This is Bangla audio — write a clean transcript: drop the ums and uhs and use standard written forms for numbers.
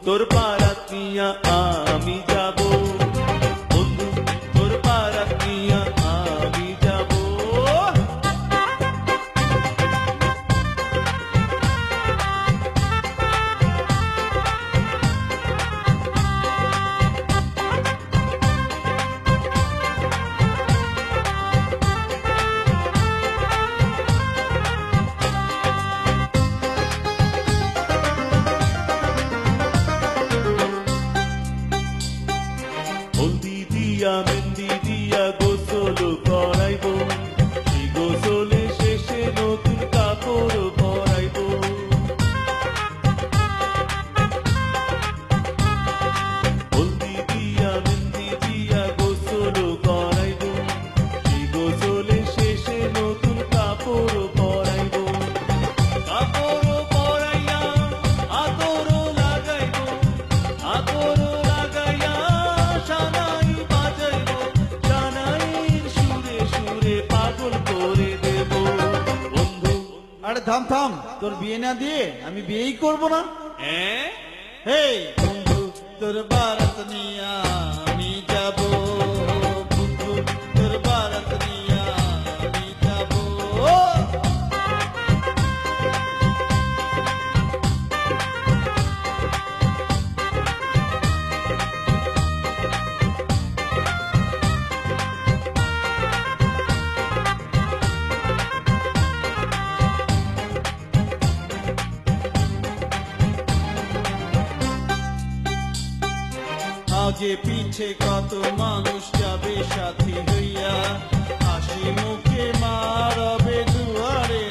তোর বারাত নিয়া আমি যাব, বন্ধু তোর বারাত নিয়া আমি যাব। হলদি দিয়া মেহেন্দি দিয়া গোসল করাইব, সেই গোসলে শেষে নতুন কাপড় পরাইব। হলদি দিয়া মেহেন্দি দিয়া গোসল করাইব, সেই গোসলে শেষে নতুন কাপড় পরাইব। কাপড় পরাইয়া আতর লাগাইব, আতর লাগাইয়া সানাই বাজাইব, সানাইয়ের সুরে সুরে পাগল করে দেব। বন্ধু আরে থাম থাম, তোর বিয়ে না দিয়ে আমি বিয়েই করব না। হ্যাঁ, হেই বন্ধু, তোর বারাত নিয়া আমি যাব, বন্ধু তোর বারাত নিয়া আমি যাব। আগে পিছে কত মানুষ যাবে সাথী হইয়া, হাসি মুখে মা রবে দুয়ারে